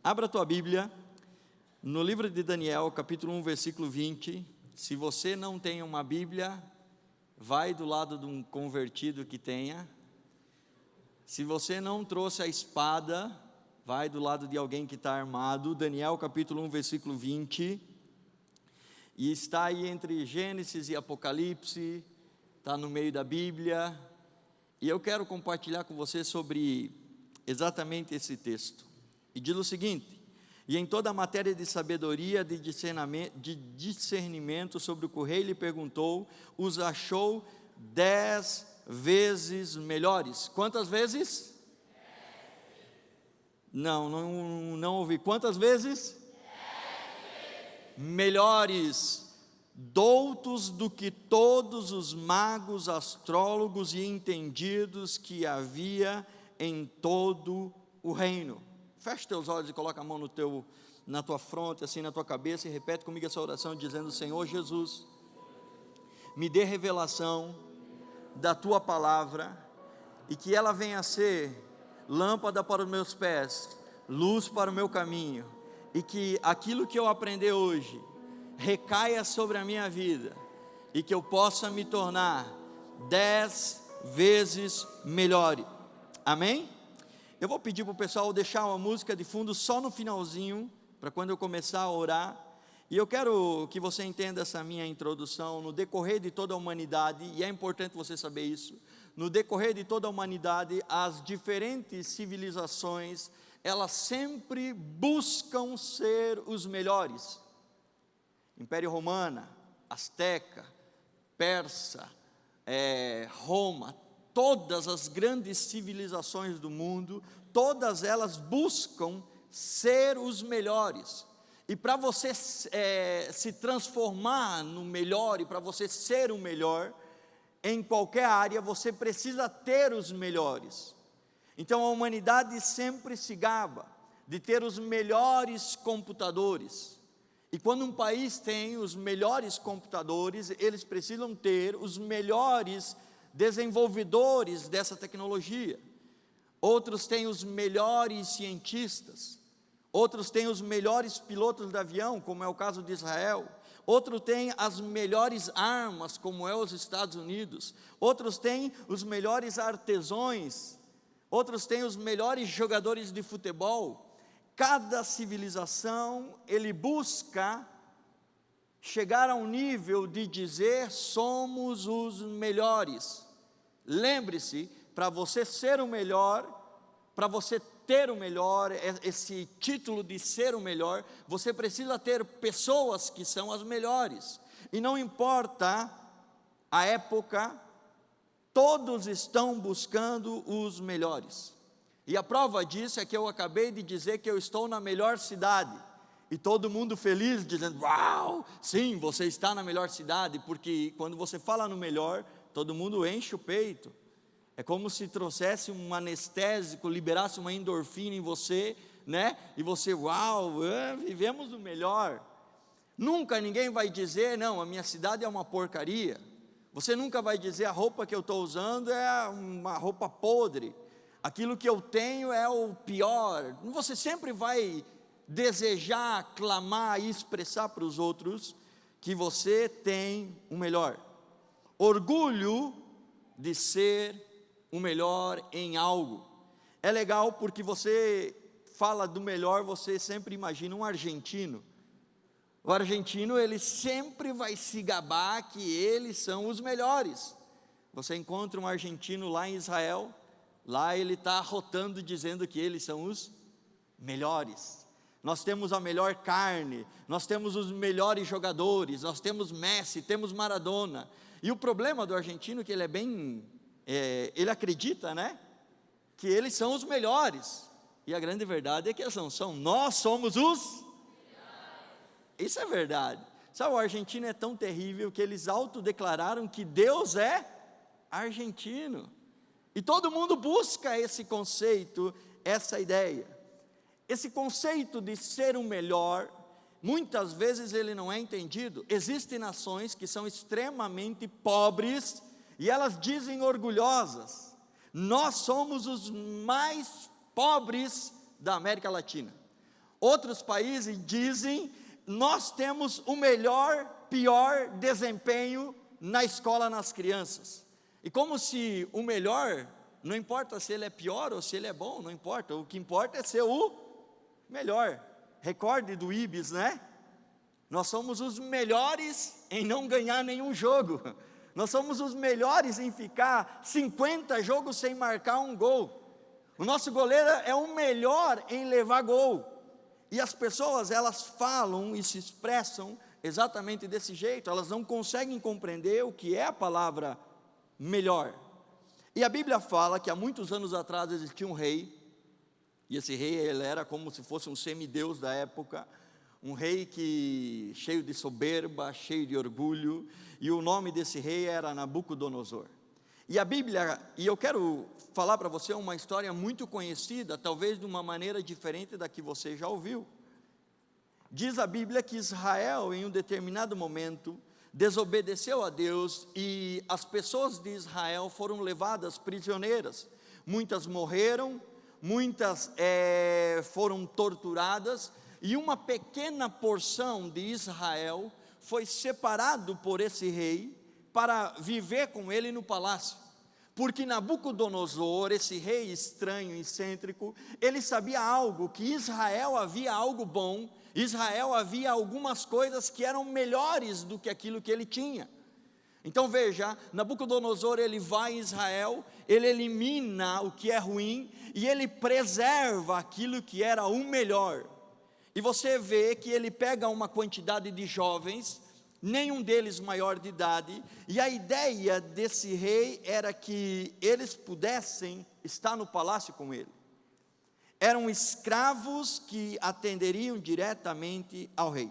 Abra a tua Bíblia no livro de Daniel, capítulo 1, versículo 20. Se você não tem uma Bíblia, vai do lado de um convertido que tenha. Se você não trouxe a espada, vai do lado de alguém que está armado. Daniel, capítulo 1, versículo 20. E está aí entre Gênesis e Apocalipse, está no meio da Bíblia. E eu quero compartilhar com você sobre exatamente esse texto. E diz o seguinte: e em toda a matéria de sabedoria, de discernimento sobre o que o rei lhe perguntou, os achou 10 vezes melhores. Quantas vezes? Não ouvi. Quantas vezes? 10 vezes. Melhores, doutos do que todos os magos, astrólogos e entendidos que havia em todo o reino. Feche teus olhos e coloca a mão na tua fronte, assim na tua cabeça, e repete comigo essa oração dizendo: Senhor Jesus, me dê revelação da tua palavra, e que ela venha a ser lâmpada para os meus pés, luz para o meu caminho, e que aquilo que eu aprender hoje recaia sobre a minha vida, e que eu possa me tornar 10 vezes melhor. Amém? Eu vou pedir para o pessoal deixar uma música de fundo só no finalzinho, para quando eu começar a orar. E eu quero que você entenda essa minha introdução. No decorrer de toda a humanidade, e é importante você saber isso, no decorrer de toda a humanidade, as diferentes civilizações, elas sempre buscam ser os melhores. Império Romana, Azteca, Persa, Roma, todas as grandes civilizações do mundo, todas elas buscam ser os melhores. E para você se transformar no melhor, e para você ser o melhor, em qualquer área, você precisa ter os melhores. Então a humanidade sempre se gaba de ter os melhores computadores. E quando um país tem os melhores computadores, eles precisam ter os melhores desenvolvedores dessa tecnologia. Outros têm os melhores cientistas, outros têm os melhores pilotos de avião, como é o caso de Israel. Outros têm as melhores armas, como é os Estados Unidos. Outros têm os melhores artesãos, outros têm os melhores jogadores de futebol. Cada civilização, ele busca chegar a um nível de dizer: somos os melhores. Lembre-se, para você ser o melhor, para você ter o melhor, esse título de ser o melhor, você precisa ter pessoas que são as melhores. E não importa a época, todos estão buscando os melhores. E a prova disso é que eu acabei de dizer que eu estou na melhor cidade. E todo mundo feliz, dizendo: uau, sim, você está na melhor cidade. Porque quando você fala no melhor, todo mundo enche o peito. É como se trouxesse um anestésico, liberasse uma endorfina em você, né? E você, uau, vivemos o melhor. Nunca ninguém vai dizer: não, a minha cidade é uma porcaria. Você nunca vai dizer: a roupa que eu estou usando é uma roupa podre. Aquilo que eu tenho é o pior. Você sempre vai desejar, clamar e expressar para os outros que você tem o melhor. Orgulho de ser o melhor em algo. É legal porque você fala do melhor, você sempre imagina um argentino. O argentino, ele sempre vai se gabar que eles são os melhores. Você encontra um argentino lá em Israel, lá ele está arrotando dizendo que eles são os melhores. Nós temos a melhor carne, nós temos os melhores jogadores, nós temos Messi, temos Maradona. E o problema do argentino é que ele ele acredita, né, que eles são os melhores. E a grande verdade é que eles não são. Nós somos os melhores. Isso é verdade. Sabe, o argentino é tão terrível que eles autodeclararam que Deus é argentino. E todo mundo busca esse conceito, essa ideia. Esse conceito de ser o melhor, muitas vezes ele não é entendido. Existem nações que são extremamente pobres, e elas dizem orgulhosas: nós somos os mais pobres da América Latina. Outros países dizem, nós temos o pior desempenho na escola nas crianças. E como se o melhor, não importa se ele é pior ou se ele é bom, não importa, o que importa é ser o melhor. Recorde do Ibis, né? Nós somos os melhores em não ganhar nenhum jogo. Nós somos os melhores em ficar 50 jogos sem marcar um gol. O nosso goleiro é o melhor em levar gol. E as pessoas, elas falam e se expressam exatamente desse jeito. Elas não conseguem compreender o que é a palavra melhor. E a Bíblia fala que há muitos anos atrás existia um rei. E esse rei, ele era como se fosse um semideus da época. Um rei que, cheio de soberba, cheio de orgulho. E o nome desse rei era Nabucodonosor. E a Bíblia, e eu quero falar para você uma história muito conhecida, talvez de uma maneira diferente da que você já ouviu. Diz a Bíblia que Israel, em um determinado momento, desobedeceu a Deus e as pessoas de Israel foram levadas prisioneiras. Muitas morreram, muitas foram torturadas, e uma pequena porção de Israel foi separado por esse rei para viver com ele no palácio, porque Nabucodonosor, esse rei estranho e excêntrico, ele sabia algo, que Israel havia algo bom, Israel havia algumas coisas que eram melhores do que aquilo que ele tinha. Então veja, Nabucodonosor, ele vai em Israel, ele elimina o que é ruim, e ele preserva aquilo que era o melhor. E você vê que ele pega uma quantidade de jovens, nenhum deles maior de idade, e a ideia desse rei era que eles pudessem estar no palácio com ele. Eram escravos que atenderiam diretamente ao rei.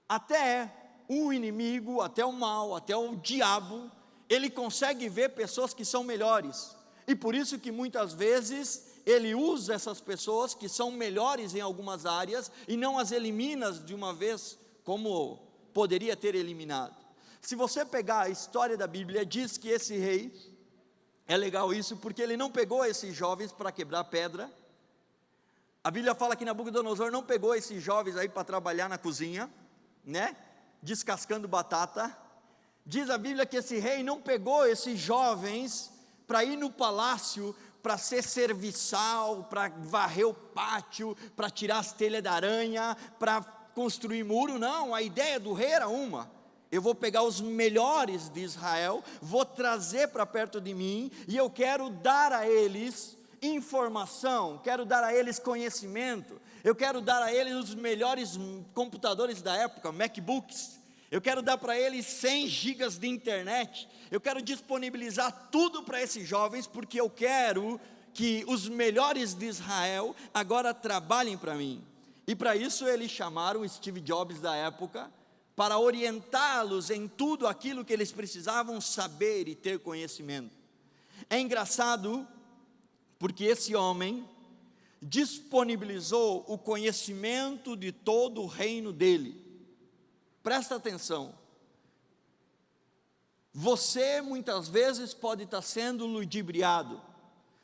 Até o inimigo, até o mal, até o diabo, ele consegue ver pessoas que são melhores, e por isso que muitas vezes ele usa essas pessoas que são melhores em algumas áreas, e não as elimina de uma vez, como poderia ter eliminado. Se você pegar a história da Bíblia, diz que esse rei, é legal isso, porque ele não pegou esses jovens para quebrar pedra. A Bíblia fala que Nabucodonosor não pegou esses jovens aí para trabalhar na cozinha, né, descascando batata. Diz a Bíblia que esse rei não pegou esses jovens para ir no palácio, para ser serviçal, para varrer o pátio, para tirar as telhas da aranha, para construir muro. Não, a ideia do rei era uma: eu vou pegar os melhores de Israel, vou trazer para perto de mim, e eu quero dar a eles informação, quero dar a eles conhecimento, eu quero dar a eles os melhores computadores da época, MacBooks, eu quero dar para eles 100 gigas de internet, eu quero disponibilizar tudo para esses jovens, porque eu quero que os melhores de Israel agora trabalhem para mim. E para isso eles chamaram Steve Jobs da época, para orientá-los em tudo aquilo que eles precisavam saber e ter conhecimento. É engraçado, porque esse homem disponibilizou o conhecimento de todo o reino dele. Presta atenção, você muitas vezes pode estar sendo ludibriado,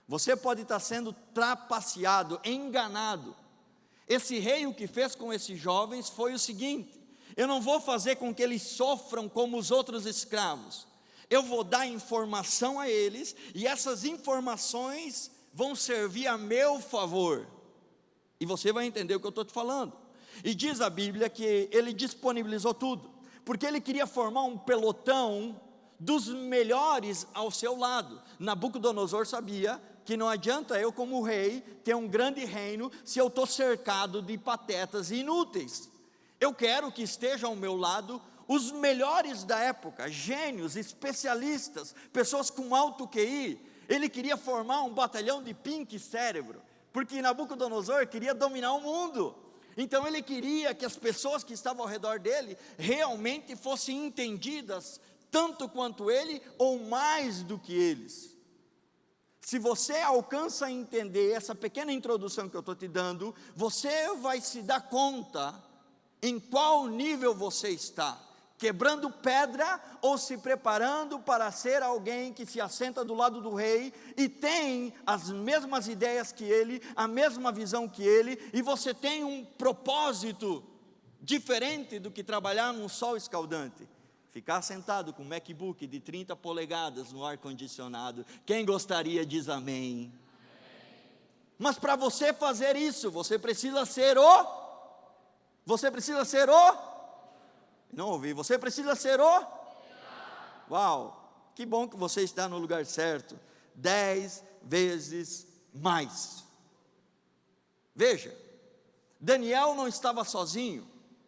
você pode estar sendo trapaceado, enganado. Esse rei, o que fez com esses jovens foi o seguinte: eu não vou fazer com que eles sofram como os outros escravos, eu vou dar informação a eles, e essas informações vão servir a meu favor, e você vai entender o que eu estou te falando. E diz a Bíblia que ele disponibilizou tudo, porque ele queria formar um pelotão dos melhores ao seu lado. Nabucodonosor sabia que não adianta eu, como rei, ter um grande reino se eu estou cercado de patetas inúteis. Eu quero que estejam ao meu lado os melhores da época, gênios, especialistas, pessoas com alto QI. Ele queria formar um batalhão de pink cérebro, porque Nabucodonosor queria dominar o mundo. Então ele queria que as pessoas que estavam ao redor dele realmente fossem entendidas tanto quanto ele, ou mais do que eles. Se você alcança a entender essa pequena introdução que eu estou te dando, você vai se dar conta em qual nível você está, quebrando pedra ou se preparando para ser alguém que se assenta do lado do rei e tem as mesmas ideias que ele, a mesma visão que ele, e você tem um propósito diferente do que trabalhar num sol escaldante. Ficar sentado com um MacBook de 30 polegadas no ar-condicionado. Quem gostaria diz amém. Mas para você fazer isso, você precisa ser não ouvi, você precisa ser uau, que bom que você está no lugar certo, 10 vezes mais. Veja, Daniel não estava sozinho,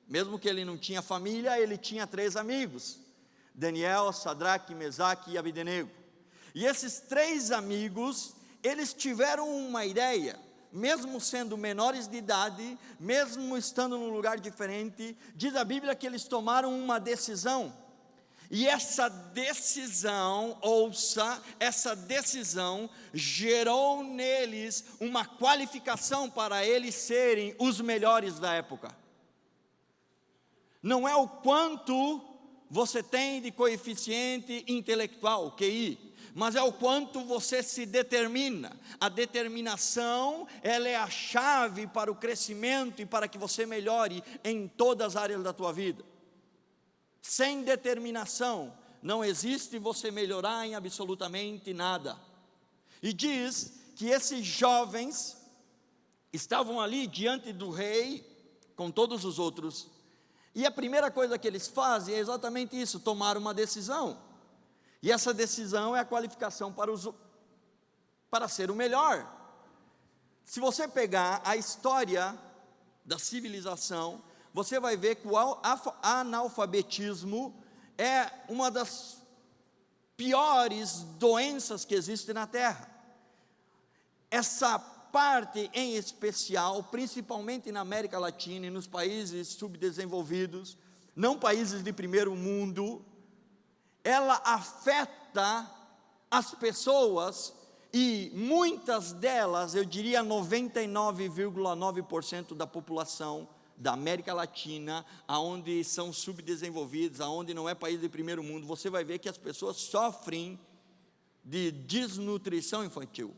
mesmo que ele não tinha família, ele tinha 3 amigos, Daniel, Sadraque, Mesaque e Abdenego, e esses 3 amigos, eles tiveram uma ideia, mesmo sendo menores de idade, mesmo estando num lugar diferente, diz a Bíblia que eles tomaram uma decisão, e essa decisão, ouça, essa decisão gerou neles uma qualificação para eles serem os melhores da época. Não é o quanto você tem de coeficiente intelectual, QI, mas é o quanto você se determina. A determinação, ela é a chave para o crescimento e para que você melhore em todas as áreas da tua vida. Sem determinação, não existe você melhorar em absolutamente nada. E diz que esses jovens estavam ali diante do rei, com todos os outros, e a primeira coisa que eles fazem é exatamente isso, tomar uma decisão. E essa decisão é a qualificação para ser o melhor. Se você pegar a história da civilização, você vai ver que o analfabetismo é uma das piores doenças que existem na Terra. Essa parte em especial, principalmente na América Latina e nos países subdesenvolvidos, não países de primeiro mundo, ela afeta as pessoas e muitas delas, eu diria 99,9% da população da América Latina, aonde são subdesenvolvidos, aonde não é país de primeiro mundo, você vai ver que as pessoas sofrem de desnutrição infantil,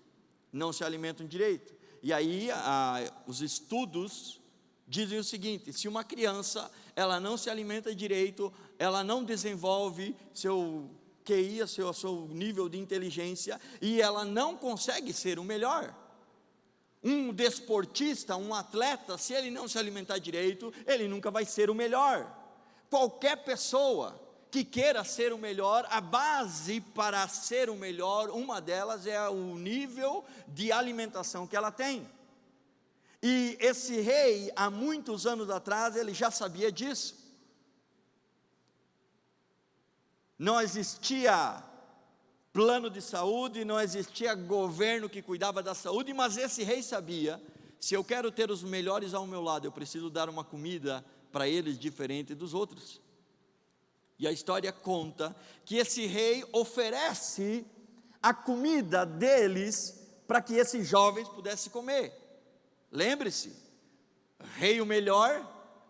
não se alimentam direito. E aí os estudos dizem o seguinte: se uma criança, ela não se alimenta direito, ela não desenvolve seu QI, seu nível de inteligência, e ela não consegue ser o melhor. Um desportista, um atleta, se ele não se alimentar direito, ele nunca vai ser o melhor. Qualquer pessoa que queira ser o melhor, a base para ser o melhor, uma delas é o nível de alimentação que ela tem. E esse rei, há muitos anos atrás, ele já sabia disso. Não existia plano de saúde, não existia governo que cuidava da saúde, mas esse rei sabia, se eu quero ter os melhores ao meu lado, eu preciso dar uma comida para eles diferente dos outros. E a história conta que esse rei oferece a comida deles para que esses jovens pudessem comer. Lembre-se, rei o melhor,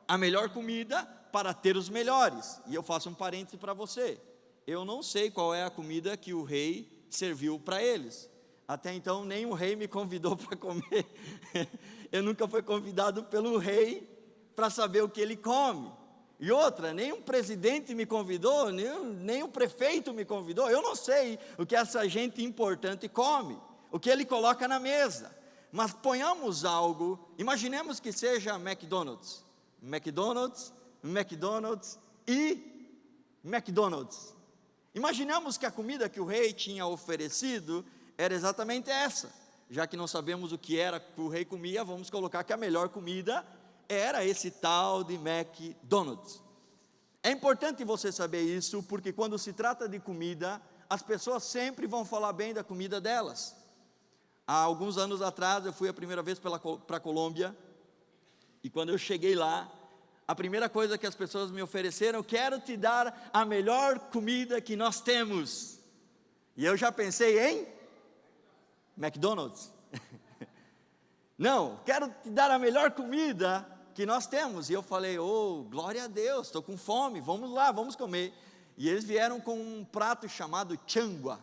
a melhor comida para ter os melhores. E eu faço um parêntese para você, eu não sei qual é a comida que o rei serviu para eles, até então nem o rei me convidou para comer, eu nunca fui convidado pelo rei para saber o que ele come, e outra, nem um presidente me convidou, nem o prefeito me convidou, eu não sei o que essa gente importante come, o que ele coloca na mesa. Mas ponhamos algo, imaginemos que seja McDonald's e McDonald's. Imaginamos que a comida que o rei tinha oferecido era exatamente essa. Já que não sabemos o que era que o rei comia, vamos colocar que a melhor comida era esse tal de McDonald's. É importante você saber isso, porque quando se trata de comida, as pessoas sempre vão falar bem da comida delas. Há alguns anos atrás, eu fui a primeira vez para a Colômbia, e quando eu cheguei lá, a primeira coisa que as pessoas me ofereceram: quero te dar a melhor comida que nós temos. E eu já pensei em McDonald's. Não, quero te dar a melhor comida que nós temos. E eu falei, oh, glória a Deus, estou com fome, vamos lá, vamos comer. E eles vieram com um prato chamado changua.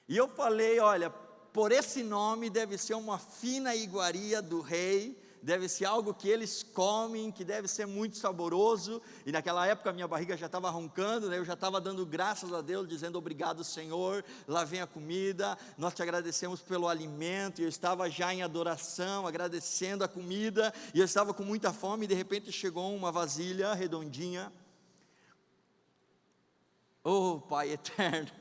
E eu falei, olha, por esse nome deve ser uma fina iguaria do rei, deve ser algo que eles comem, que deve ser muito saboroso. E naquela época minha barriga já estava roncando, né? Eu já estava dando graças a Deus, dizendo obrigado Senhor, lá vem a comida, nós te agradecemos pelo alimento. E eu estava já em adoração, agradecendo a comida, e eu estava com muita fome, e de repente chegou uma vasilha redondinha. Oh Pai eterno,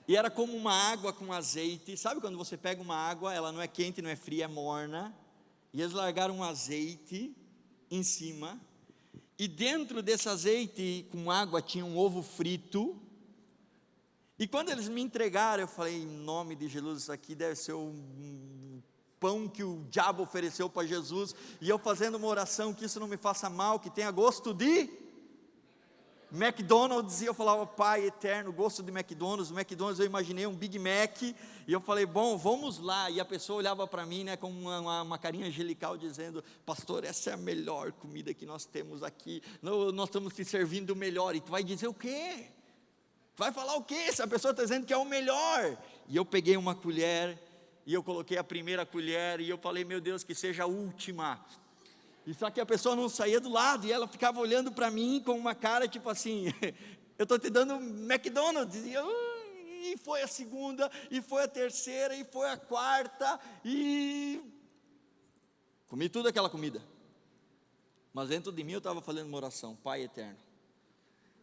e era como uma água com azeite. Sabe quando você pega uma água, ela não é quente, não é fria, é morna, e eles largaram um azeite em cima, e dentro desse azeite com água tinha um ovo frito. E quando eles me entregaram, eu falei, em nome de Jesus, isso aqui deve ser um pão que o diabo ofereceu para Jesus. E eu fazendo uma oração, que isso não me faça mal, que tenha gosto de McDonald's. E eu falava, Pai eterno, gosto de McDonald's. O McDonald's eu imaginei um Big Mac, e eu falei, bom, vamos lá. E a pessoa olhava para mim, né, com uma carinha angelical, dizendo, pastor, essa é a melhor comida que nós temos aqui, nós estamos te servindo o melhor. E tu vai dizer o quê? Vai falar o quê? Se a pessoa está dizendo que é o melhor. E eu peguei uma colher, e eu coloquei a primeira colher, e eu falei, meu Deus, que seja a última. E só que a pessoa não saía do lado, e ela ficava olhando para mim com uma cara tipo assim, eu estou te dando McDonald's. E foi a segunda, e foi a terceira, e foi a quarta, e comi tudo aquela comida. Mas dentro de mim eu estava fazendo uma oração, Pai eterno,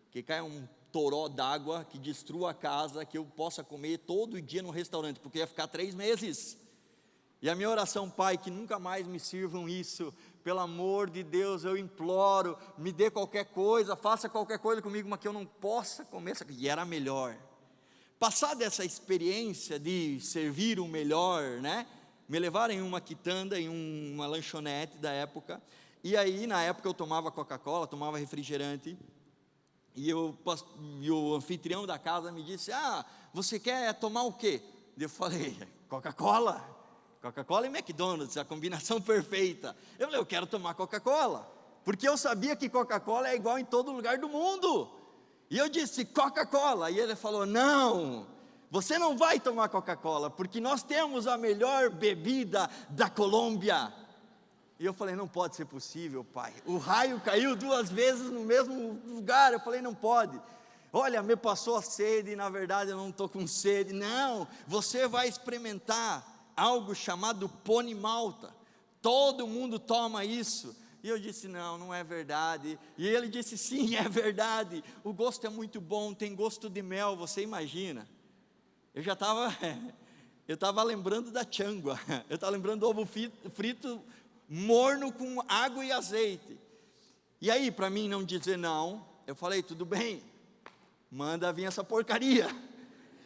que caia um toró d'água, que destrua a casa, que eu possa comer todo dia no restaurante, porque ia ficar 3 meses. E a minha oração, Pai, que nunca mais me sirvam isso, pelo amor de Deus, eu imploro, me dê qualquer coisa, faça qualquer coisa comigo, mas que eu não possa comer essa coisa. E era melhor. Passada essa experiência de servir o melhor, né, me levaram em uma quitanda, em uma lanchonete da época, e aí na época eu tomava Coca-Cola, tomava refrigerante, e o anfitrião da casa me disse, você quer tomar o quê? Eu falei, Coca-Cola. Coca-Cola e McDonald's, a combinação perfeita. Eu falei, eu quero tomar Coca-Cola, porque eu sabia que Coca-Cola é igual em todo lugar do mundo. E eu disse, Coca-Cola. E ele falou, não, você não vai tomar Coca-Cola, porque nós temos a melhor bebida da Colômbia. E eu falei, não pode ser possível, Pai. O raio caiu 2 vezes no mesmo lugar. Eu falei, não pode. Olha, me passou a sede, e na verdade eu não estou com sede. Não, você vai experimentar algo chamado Pony Malta, todo mundo toma isso. E eu disse, não é verdade. E ele disse, sim, é verdade, o gosto é muito bom, tem gosto de mel. Você imagina, eu estava lembrando da changua, eu estava lembrando do ovo frito morno com água e azeite. E aí, para mim não dizer não, eu falei, tudo bem, manda vir essa porcaria.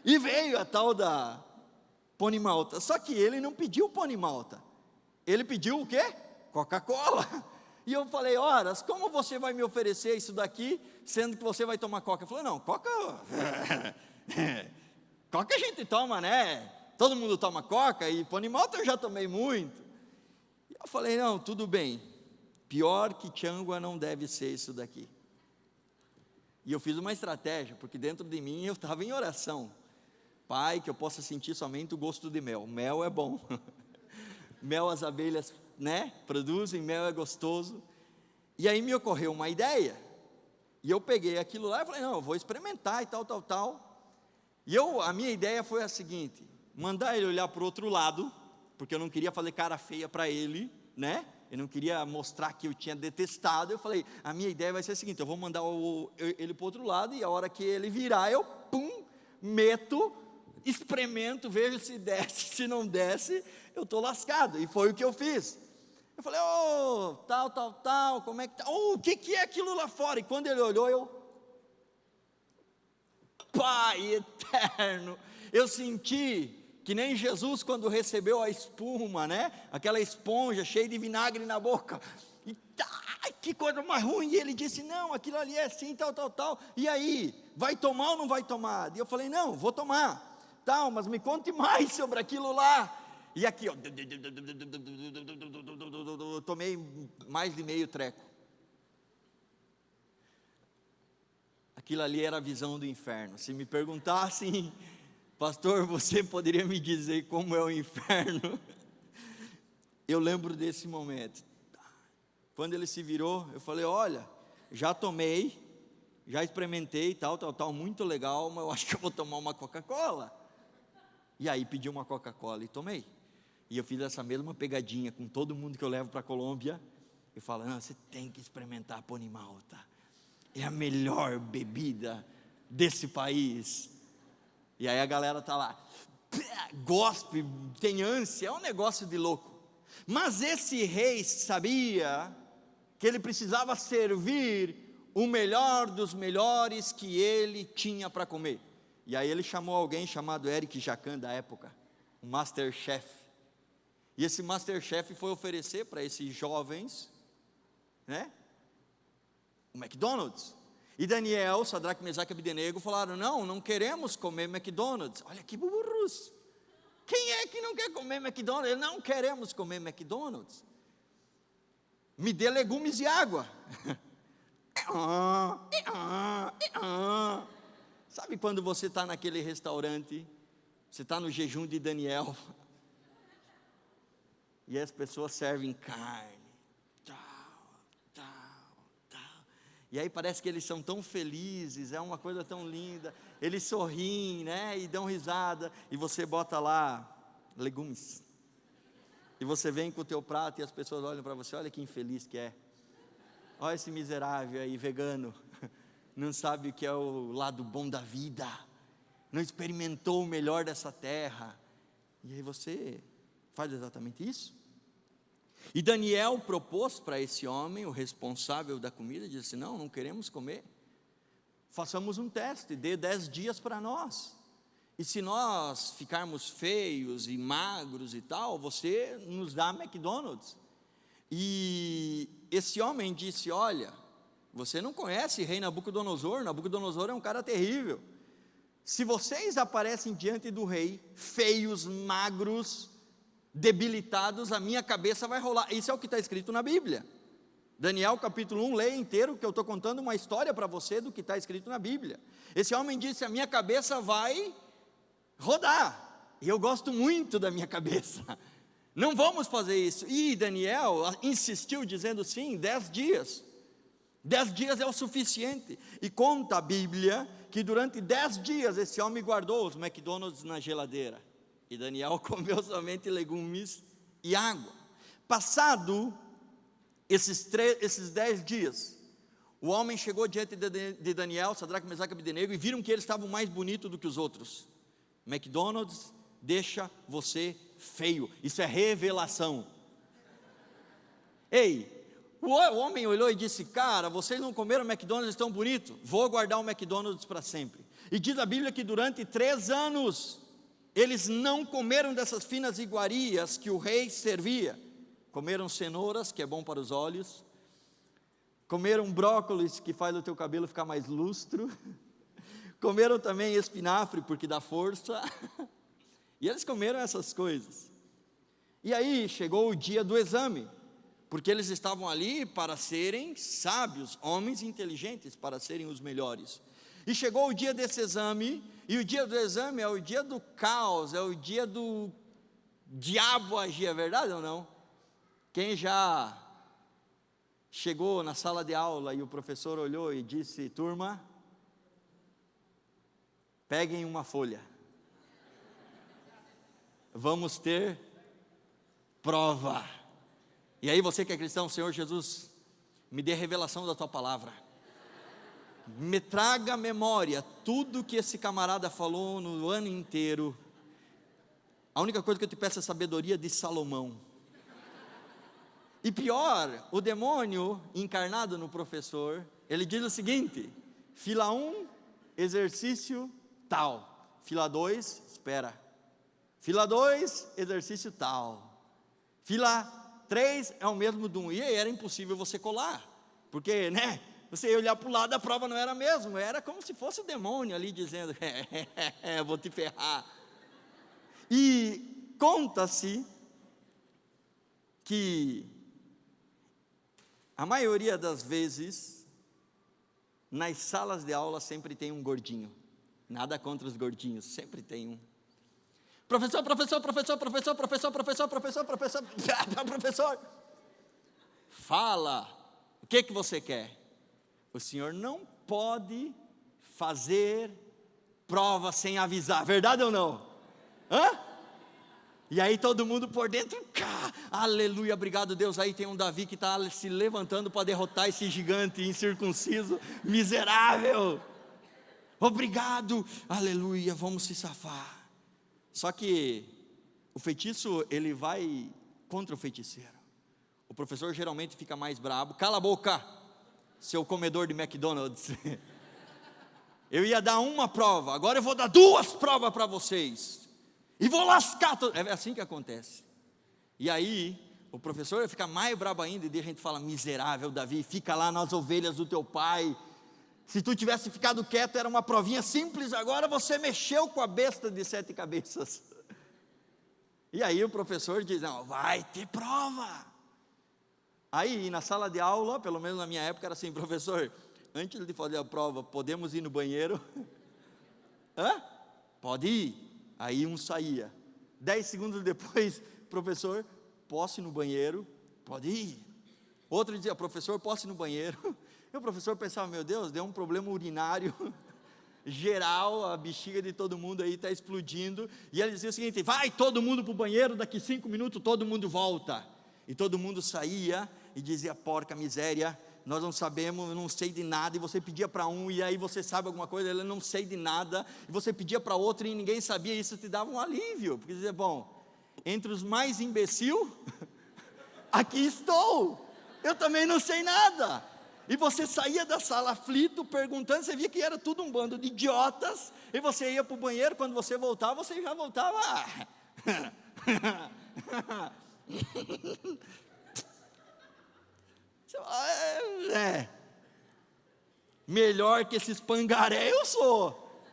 E veio a tal da Pony Malta. Só que ele não pediu Pony Malta, ele pediu o quê? Coca-Cola. E eu falei, horas, como você vai me oferecer isso daqui, sendo que você vai tomar Coca? Ele falou, não, Coca Coca a gente toma, né? Todo mundo toma Coca, e Pony Malta eu já tomei muito. E eu falei, não, tudo bem, pior que changua não deve ser isso daqui. E eu fiz uma estratégia, porque dentro de mim eu estava em oração, Pai, que eu possa sentir somente o gosto de mel. Mel é bom. Mel as abelhas, né, produzem, mel é gostoso. E aí me ocorreu uma ideia. E eu peguei aquilo lá e falei, não, eu vou experimentar e tal. E a minha ideia foi a seguinte, mandar ele olhar para o outro lado, porque eu não queria fazer cara feia para ele, né? Eu não queria mostrar que eu tinha detestado. Eu falei, a minha ideia vai ser a seguinte, eu vou mandar ele para o outro lado, e a hora que ele virar, eu meto, experimento, vejo se desce, se não desce, eu estou lascado. E foi o que eu fiz. Eu falei, tal, como é que tá? O que é aquilo lá fora? E quando ele olhou, Pai eterno, eu senti que nem Jesus quando recebeu a espuma, né? Aquela esponja cheia de vinagre na boca. E que coisa mais ruim. E ele disse, não, aquilo ali é assim, tal. E aí, vai tomar ou não vai tomar? E eu falei, não, vou tomar. Mas me conte mais sobre aquilo lá. E aqui, eu tomei mais de meio treco. Aquilo ali era a visão do inferno. Se me perguntassem, pastor, você poderia me dizer como é o inferno? Eu lembro desse momento. Quando ele se virou, eu falei, olha, já tomei, já experimentei, tal, muito legal, mas eu acho que eu vou tomar uma Coca-Cola. E aí pedi uma Coca-Cola e tomei. E eu fiz essa mesma pegadinha com todo mundo que eu levo para a Colômbia. Eu falo, não, você tem que experimentar a Pony Malta. É a melhor bebida desse país. E aí a galera está lá, gospe, tem ânsia, é um negócio de louco. Mas esse rei sabia que ele precisava servir o melhor dos melhores que ele tinha para comer. E aí ele chamou alguém chamado Eric Jacan da época, um Masterchef. E esse Masterchef foi oferecer para esses jovens, né, o McDonald's. E Daniel, Sadraque, Mesaque e Abdenego falaram, não queremos comer McDonald's. Olha que burros. Quem é que não quer comer McDonald's? Não queremos comer McDonald's. Me dê legumes e água. Sabe quando você está naquele restaurante, você está no jejum de Daniel, e as pessoas servem carne, e aí parece que eles são tão felizes, é uma coisa tão linda, eles sorriem, né, e dão risada, e você bota lá legumes, e você vem com o teu prato, e as pessoas olham para você, olha que infeliz que é, olha esse miserável aí, vegano, não sabe o que é o lado bom da vida, não experimentou o melhor dessa terra, e aí você faz exatamente isso. E Daniel propôs para esse homem, o responsável da comida, disse, não queremos comer, façamos um teste, dê 10 dias para nós, e se nós ficarmos feios e magros e tal, você nos dá McDonald's. E esse homem disse, olha, você não conhece rei Nabucodonosor é um cara terrível, se vocês aparecem diante do rei, feios, magros, debilitados, a minha cabeça vai rolar. Isso é o que está escrito na Bíblia. Daniel capítulo 1, leia inteiro, que eu estou contando uma história para você do que está escrito na Bíblia. Esse homem disse, a minha cabeça vai rodar, e eu gosto muito da minha cabeça, não vamos fazer isso. E Daniel insistiu dizendo, sim, 10 dias, 10 dias é o suficiente, e conta a Bíblia, que durante 10 dias, esse homem guardou os McDonald's na geladeira, e Daniel comeu somente legumes e água. Passado esses 10 dias, o homem chegou diante de Daniel, Sadraque, Mesaque e Abdenego, e viram que eles estavam mais bonitos do que os outros. McDonald's deixa você feio, isso é revelação. Ei, o homem olhou e disse, cara, vocês não comeram McDonald's tão bonito? Vou guardar o McDonald's para sempre. E diz a Bíblia que durante 3 anos, eles não comeram dessas finas iguarias que o rei servia. Comeram cenouras, que é bom para os olhos. Comeram brócolis, que faz o teu cabelo ficar mais lustro. Comeram também espinafre, porque dá força. E eles comeram essas coisas. E aí chegou o dia do exame, porque eles estavam ali para serem sábios, homens inteligentes, para serem os melhores. E chegou o dia desse exame, e o dia do exame é o dia do caos, é o dia do diabo agir, é verdade ou não? Quem já chegou na sala de aula e o professor olhou e disse, turma, peguem uma folha, vamos ter prova. E aí você que é cristão, Senhor Jesus, me dê revelação da tua palavra, me traga à memória tudo que esse camarada falou no ano inteiro. A única coisa que eu te peço é sabedoria de Salomão. E pior, o demônio encarnado no professor, ele diz o seguinte, fila 1, exercício tal, fila 2, espera, fila 2, exercício tal, fila 3 é o mesmo do 1, e aí era impossível você colar, porque, né, você ia olhar para o lado, a prova não era a mesma, era como se fosse o demônio ali dizendo, vou te ferrar. E conta-se que A maioria das vezes, nas salas de aula sempre tem um gordinho. Nada contra os gordinhos, sempre tem um. Professor, fala, o que você quer? O senhor não pode fazer prova sem avisar, verdade ou não? E aí todo mundo por dentro, aleluia, obrigado Deus. Aí tem um Davi que está se levantando para derrotar esse gigante incircunciso, miserável. Obrigado, aleluia, vamos se safar. Só que o feitiço, ele vai contra o feiticeiro. O professor geralmente fica mais brabo. Cala a boca, seu comedor de McDonald's. Eu ia dar uma prova, agora eu vou dar 2 provas para vocês. E vou lascar todo. É assim que acontece. E aí, o professor fica mais brabo ainda, e a gente fala, miserável Davi, fica lá nas ovelhas do teu pai. Se tu tivesse ficado quieto, era uma provinha simples, agora você mexeu com a besta de 7 cabeças. E aí o professor diz, não, vai ter prova. Aí na sala de aula, pelo menos na minha época, era assim, professor, antes de fazer a prova, podemos ir no banheiro? Pode ir. Aí um saía. 10 segundos depois, professor, posso ir no banheiro? Pode ir. Outro dizia, professor, posso ir no banheiro? E o professor pensava, meu Deus, deu um problema urinário geral, a bexiga de todo mundo aí está explodindo. E ele dizia o seguinte, vai todo mundo para o banheiro, daqui 5 minutos todo mundo volta. E todo mundo saía e dizia, porca miséria, nós não sabemos, eu não sei de nada. E você pedia para um, e aí você sabe alguma coisa, ele não sei de nada. E você pedia para outro e ninguém sabia, isso te dava um alívio. Porque dizia, bom, entre os mais imbecil, aqui estou, eu também não sei nada. E você saía da sala aflito, perguntando, você via que era tudo um bando de idiotas, e você ia para o banheiro, quando você voltava, você já voltava, melhor que esses pangaré eu sou.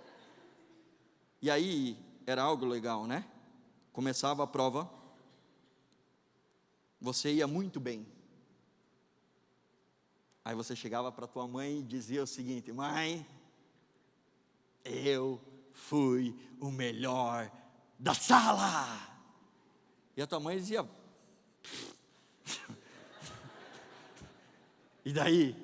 E aí, era algo legal, né? Começava a prova, você ia muito bem. Aí você chegava para tua mãe e dizia o seguinte, mãe, eu fui o melhor da sala. E a tua mãe dizia, e daí?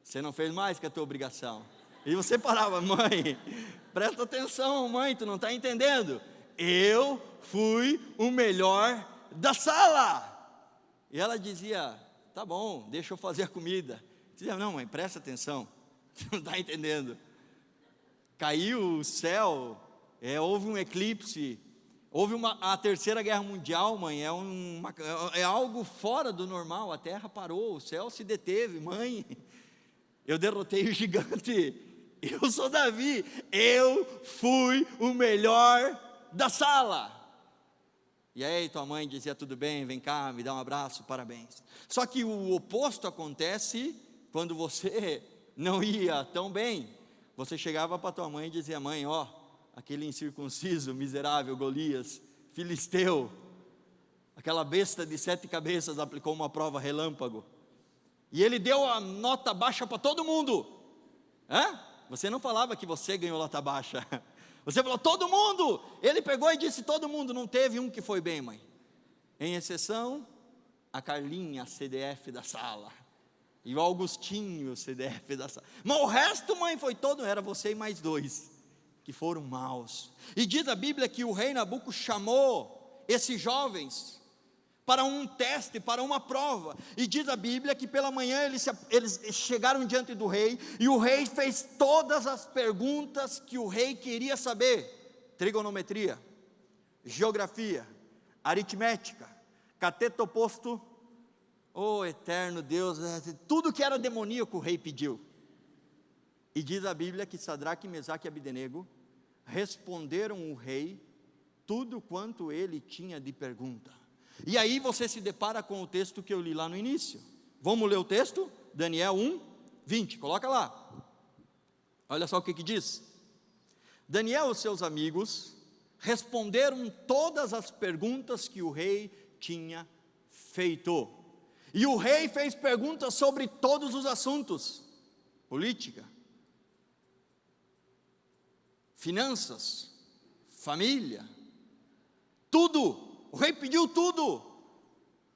Você não fez mais que a tua obrigação. E você parava, mãe, presta atenção, mãe, tu não está entendendo? Eu fui o melhor da sala. E ela dizia, tá bom, deixa eu fazer a comida. Dizia, não mãe, presta atenção, você não está entendendo. Caiu o céu, houve um eclipse, houve a terceira guerra mundial, mãe, é algo fora do normal, a terra parou, o céu se deteve, mãe, eu derrotei o gigante, eu sou Davi, eu fui o melhor da sala. E aí tua mãe dizia, tudo bem, vem cá, me dá um abraço, parabéns. Só que o oposto acontece quando você não ia tão bem. Você chegava para tua mãe e dizia, mãe, ó, aquele incircunciso, miserável, Golias, filisteu, aquela besta de 7 cabeças aplicou uma prova relâmpago. E ele deu a nota baixa para todo mundo. Você não falava que você ganhou nota baixa. Você falou, todo mundo. Ele pegou e disse, todo mundo, não teve um que foi bem, mãe. Em exceção, a Carlinha, a CDF da sala. E o Augustinho, o CDF da sala. Mas o resto, mãe, foi todo, era você e mais 2, que foram maus. E diz a Bíblia que o rei Nabuco chamou esses jovens para um teste, para uma prova. E diz a Bíblia que pela manhã eles chegaram diante do rei, e o rei fez todas as perguntas que o rei queria saber: trigonometria, geografia, aritmética, cateto oposto, eterno Deus, tudo que era demoníaco o rei pediu. E diz a Bíblia que Sadraque, Mesaque e Abdenego responderam o rei tudo quanto ele tinha de pergunta. E aí você se depara com o texto que eu li lá no início. Vamos ler o texto? Daniel 1, 20, coloca lá. Olha só o que diz. Daniel e os seus amigos responderam todas as perguntas que o rei tinha feito. E o rei fez perguntas sobre todos os assuntos: política, finanças, família, tudo. O rei pediu tudo,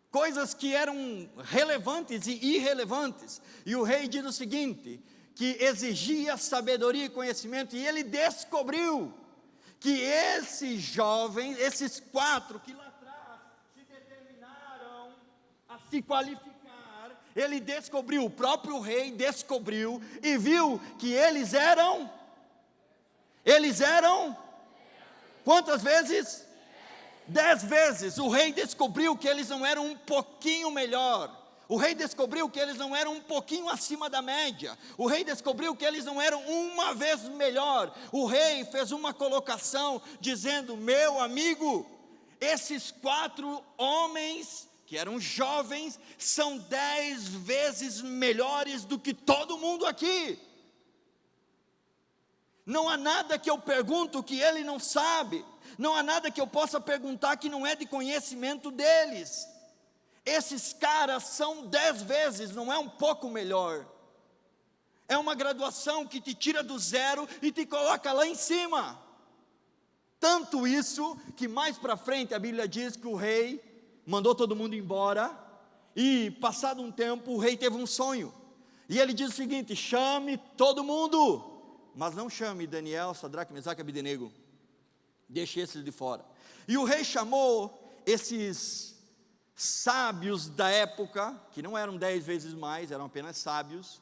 coisas que eram relevantes e irrelevantes. E o rei diz o seguinte, que exigia sabedoria e conhecimento, e ele descobriu que esses jovens, esses 4 que lá atrás se determinaram a se qualificar, ele descobriu, o próprio rei descobriu e viu que eles eram quantas vezes? 10 vezes. O rei descobriu que eles não eram um pouquinho melhor. O rei descobriu que eles não eram um pouquinho acima da média. O rei descobriu que eles não eram uma vez melhor. O rei fez uma colocação dizendo: meu amigo, esses 4 homens que eram jovens são 10 vezes melhores do que todo mundo aqui. Não há nada que eu pergunto que ele não sabe. Não há nada que eu possa perguntar que não é de conhecimento deles. Esses caras são 10 vezes, não é um pouco melhor. É uma graduação que te tira do zero e te coloca lá em cima. Tanto isso, que mais para frente a Bíblia diz que o rei mandou todo mundo embora. E passado um tempo o rei teve um sonho. E ele diz o seguinte: chame todo mundo, mas não chame Daniel, Sadraque, Mesaque e Abdenego. Deixe esses de fora. E o rei chamou esses sábios da época, que não eram 10 vezes mais, eram apenas sábios,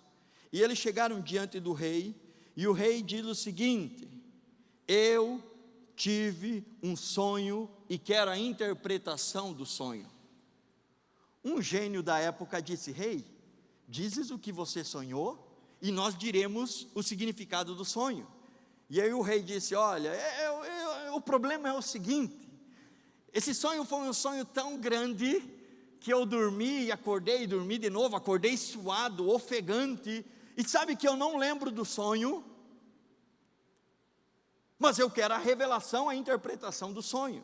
e eles chegaram diante do rei, e o rei diz o seguinte: eu tive um sonho e quero a interpretação do sonho. Um gênio da época disse: rei, dizes o que você sonhou, e nós diremos o significado do sonho. E aí o rei disse: olha, o problema é o seguinte, esse sonho foi um sonho tão grande, que eu dormi e acordei, e dormi de novo, acordei suado, ofegante, e sabe que eu não lembro do sonho, mas eu quero a revelação, a interpretação do sonho.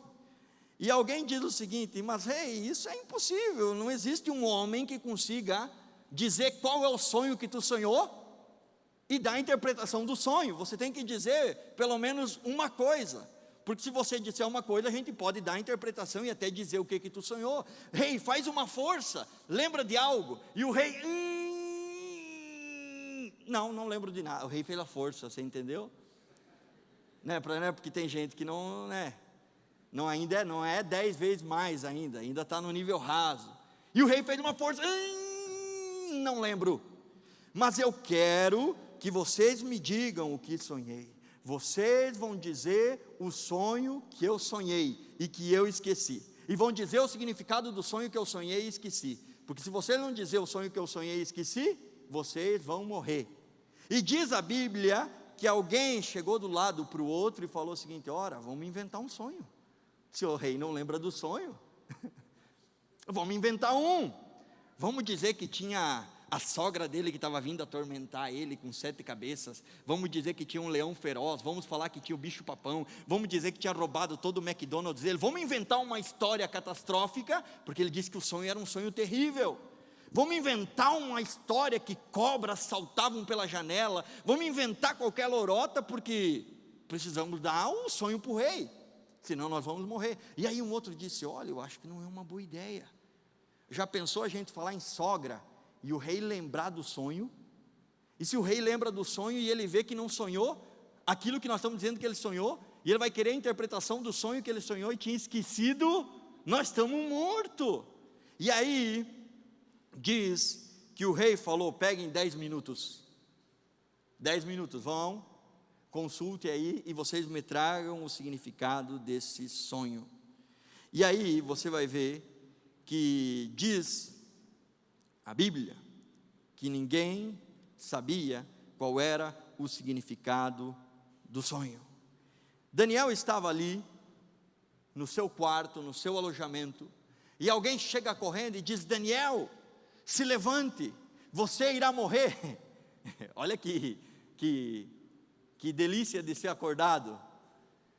E alguém diz o seguinte: mas rei, isso é impossível, não existe um homem que consiga dizer qual é o sonho que tu sonhou, e dar a interpretação do sonho. Você tem que dizer pelo menos uma coisa, porque se você disser uma coisa, a gente pode dar a interpretação e até dizer o que tu sonhou. Rei, faz uma força, lembra de algo? E o rei, não lembro de nada. O rei fez a força, você entendeu? Né, porque tem gente que não é 10 vezes mais ainda está no nível raso. E o rei fez uma força, não lembro, mas eu quero que vocês me digam o que sonhei. Vocês vão dizer o sonho que eu sonhei e que eu esqueci, e vão dizer o significado do sonho que eu sonhei e esqueci, porque se vocês não dizer o sonho que eu sonhei e esqueci, vocês vão morrer. E diz a Bíblia que alguém chegou do lado para o outro e falou o seguinte: ora, vamos inventar um sonho. Se o rei não lembra do sonho, vamos inventar um. Vamos dizer que tinha a sogra dele que estava vindo atormentar ele com 7 cabeças, vamos dizer que tinha um leão feroz, vamos falar que tinha o bicho papão, vamos dizer que tinha roubado todo o McDonald's dele, vamos inventar uma história catastrófica, porque ele disse que o sonho era um sonho terrível. Vamos inventar uma história que cobras saltavam pela janela, vamos inventar qualquer lorota, porque precisamos dar um sonho para o rei, senão nós vamos morrer. E aí um outro disse: olha, eu acho que não é uma boa ideia. Já pensou a gente falar em sogra e o rei lembrar do sonho? E se o rei lembra do sonho e ele vê que não sonhou aquilo que nós estamos dizendo que ele sonhou, e ele vai querer a interpretação do sonho que ele sonhou e tinha esquecido, nós estamos mortos. E aí diz que o rei falou: peguem 10 minutos, 10 minutos, vão, consulte aí e vocês me tragam o significado desse sonho. E aí você vai ver que diz a Bíblia que ninguém sabia qual era o significado do sonho. Daniel estava ali no seu quarto, no seu alojamento, e alguém chega correndo e diz: Daniel, se levante, você irá morrer. Olha que delícia de ser acordado.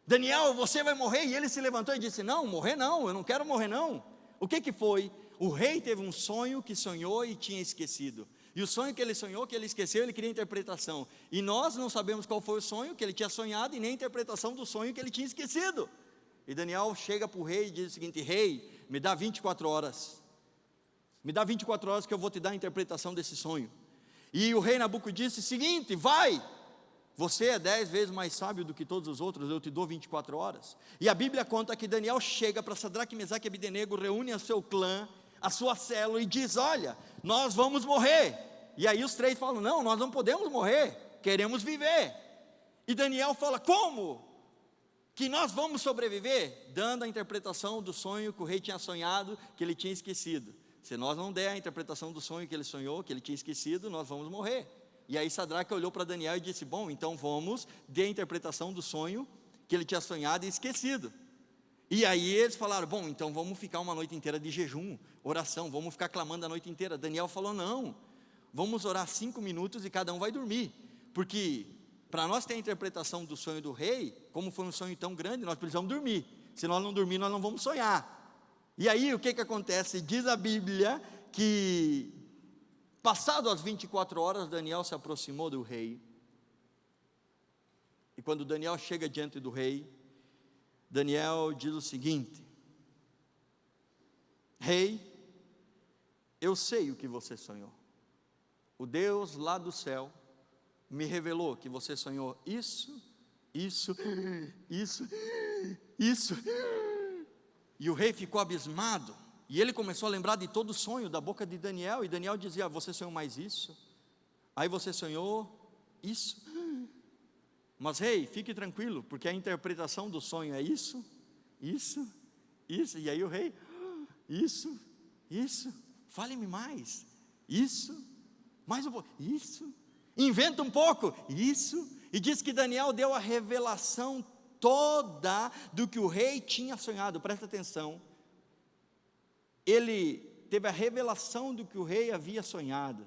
Daniel, você vai morrer. E ele se levantou e disse: não, morrer não, eu não quero morrer não. O que foi? O rei teve um sonho que sonhou e tinha esquecido. E o sonho que ele sonhou, que ele esqueceu, ele queria interpretação. E nós não sabemos qual foi o sonho que ele tinha sonhado e nem a interpretação do sonho que ele tinha esquecido. E Daniel chega para o rei e diz o seguinte: rei, me dá 24 horas. Me dá 24 horas que eu vou te dar a interpretação desse sonho. E o rei Nabucodonosor disse o seguinte: vai, você é 10 vezes mais sábio do que todos os outros, eu te dou 24 horas. E a Bíblia conta que Daniel chega para Sadraque, Mesaque e Abdenego, reúne o seu clã, a sua célula e diz: olha, nós vamos morrer. E aí os três falam: não, nós não podemos morrer, queremos viver. E Daniel fala: como? Que nós vamos sobreviver? Dando a interpretação do sonho que o rei tinha sonhado, que ele tinha esquecido. Se nós não der a interpretação do sonho que ele sonhou, que ele tinha esquecido, nós vamos morrer. E aí Sadraque olhou para Daniel e disse: bom, então vamos dar a interpretação do sonho que ele tinha sonhado e esquecido. E aí eles falaram: bom, então vamos ficar uma noite inteira de jejum, oração, vamos ficar clamando a noite inteira. Daniel falou: não, vamos orar 5 minutos e cada um vai dormir, porque para nós ter a interpretação do sonho do rei, como foi um sonho tão grande, nós precisamos dormir. Se nós não dormir, nós não vamos sonhar. E aí o que acontece? Diz a Bíblia que, passado as 24 horas, Daniel se aproximou do rei. E quando Daniel chega diante do rei, Daniel diz o seguinte: rei, eu sei o que você sonhou. O Deus lá do céu me revelou que você sonhou isso. E o rei ficou abismado. E ele começou a lembrar de todo o sonho da boca de Daniel. E Daniel dizia: você sonhou mais isso? Aí você sonhou isso? Mas rei, fique tranquilo, porque a interpretação do sonho é isso. E aí o rei: isso, fale-me mais. Mais um pouco, isso. Inventa um pouco, isso. E diz que Daniel deu a revelação toda do que o rei tinha sonhado. Presta atenção. Ele teve a revelação do que o rei havia sonhado